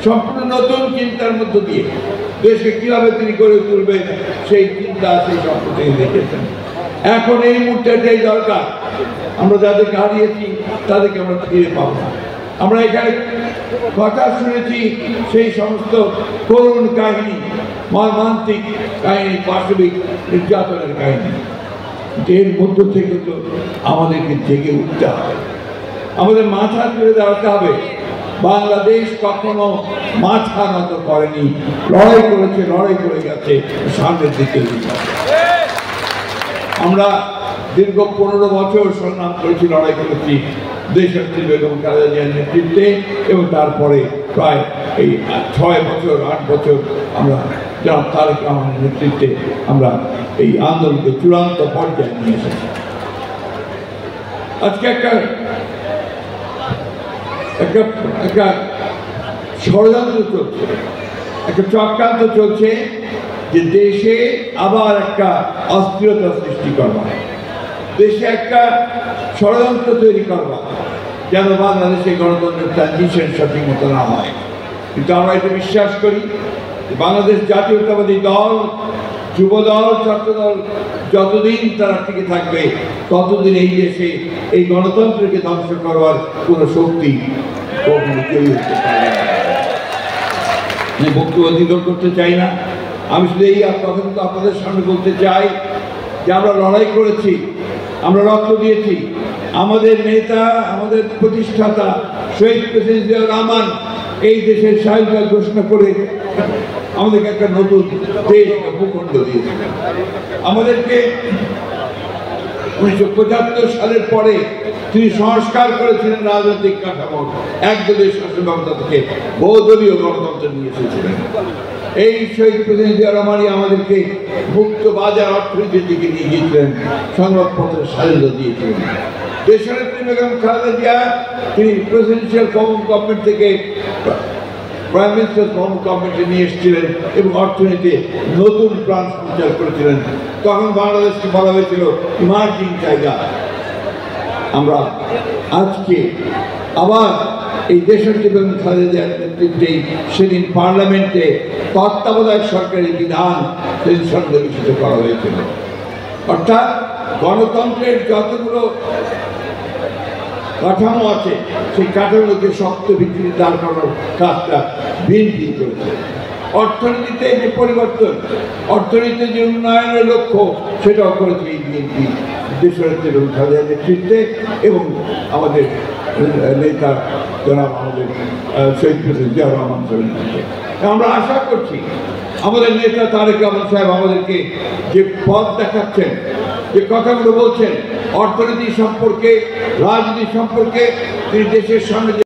সম্পূর্ণ নতুন চিন্তার মধ্য দিয়ে দেশকে কিভাবে তিনি গড়ে তুলবেন সেই চিন্তা সেই স্বপ্ন তিনি দেখেছেন। এখন এই মুহূর্তে এটাই দরকার, আমরা যাদেরকে হারিয়েছি তাদেরকে আমরা ফিরে পাবো না। আমরা এখানে কথা শুনেছি সেই সমস্ত করুণ কাহিনী, মর্মান্তিক কাহিনী, পাশবিক নির্যাতনের কাহিনী। এর মধ্য থেকে তো আমাদেরকে জেগে উঠতে হবে, আমাদের মাথা তুলে দাঁড়াতে হবে। বাংলাদেশ কখনো মাথা নত করেনি, লড়াই করেছে, লড়াই করে গেছে, সামনের দিকে। আমরা দীর্ঘ 15 বছর সংগ্রাম করেছি, লড়াই করেছি দেশনেত্রী বেগম খালেদা জিয়ার নেতৃত্বে, এবং তারপরে প্রায় এই 6 বছর 8 বছর আমরা জনাব তারেক রহমানের নেতৃত্বে আমরা এই আন্দোলনকে চূড়ান্ত পর্যায়ে নিয়ে এসেছি। আজকে একটা ষড়যন্ত্র চলছে, একটা চক্রান্ত চলছে যে দেশে আবার একটা অস্থিরতা সৃষ্টি করবা, দেশে একটা ষড়যন্ত্র তৈরি করবা যেন বাংলাদেশে গণতন্ত্রের ট্রানজিশন সঠিক মতো না হয়। কিন্তু আমরা এটা বিশ্বাস করি বাংলাদেশ জাতীয়তাবাদী দল, যুবদল, ছাত্রদল যতদিন তারা টিকে থাকবে ততদিন এই দেশে এই গণতন্ত্রকে ধ্বংস করবার কোনো শক্তি কখনো তৈরি হতে পারে না। আমি বক্তব্য দীর্ঘ করতে চাই না, আমি শুধু এই কথাগুলো আপনাদের সামনে বলতে চাই যে আমরা লড়াই করেছি, আমরা রক্ত দিয়েছি। আমাদের নেতা, আমাদের প্রতিষ্ঠাতা শহীদ প্রেসিডেন্ট জিয়াউর রহমান এই দেশের স্বাধীনতা ঘোষণা করে আমাদেরকে একটা নতুন দেশ ভূখণ্ড দিয়েছিলেন। আমাদেরকে 1975 সালের পরে তিনি সংস্কার করেছিলেন রাজনৈতিক কাঠামো, একদলীয় শাসন ব্যবস্থা থেকে বহুদলীয় গণতন্ত্র নিয়ে এসেছিলেন। এই শহীদ প্রেসিডেন্ট জিয়াউর রহমানই আমাদেরকে মুক্ত বাজার অর্থনীতির দিকে নিয়ে গিয়েছিলেন, সংবাদপত্রের স্বাধীনতা দিয়েছিলেন। দেশনেত্রী বেগম খালেদা জিয়া তিনি প্রেসিডেন্সিয়াল ফর্ম গভর্নমেন্ট থেকে প্রাইম মিনিস্টার ফর্ম গভর্নমেন্টে নিয়ে এসেছিলেন এবং অর্থনীতি নতুন প্রাণ সঞ্চার করেছিলেন। তখন বাংলাদেশকে বলা হয়েছিল ইমার্জিং জায়গা। আমরা আজকে আবার এই দেশনেত্রী বেগম খালেদা জিয়ার নেতৃত্বেই সেদিন পার্লামেন্টে তত্ত্বাবধায়ক সরকারি বিধান সেদিন সন্নিবেশিত করা হয়েছিল। অর্থাৎ গণতন্ত্রের যতগুলো কাঠামো আছে সেই কাঠামোকে শক্ত ভিত্তিতে দাঁড় করানোর কাজটা বিএনপি করেছে। অর্থনীতিতে যে পরিবর্তন, অর্থনীতিতে যে উন্নয়নের লক্ষ্য, সেটাও করেছে এই বিএনপি দেশনেত্রী বেগম খালেদার নেতৃত্বে এবং আমাদের নেতা জনাব আমাদের শহীদ প্রেসিডেন্ট জিয়াউর রহমান সাহেবের নেতৃত্বে। আমরা আশা করছি আমাদের নেতা তারেক রহমান সাহেব আমাদেরকে যে পথ দেখাচ্ছেন, যে কথাগুলো বলছেন অর্থনীতি সম্পর্কে, রাজনীতি সম্পর্কে, তিনি দেশের সামনে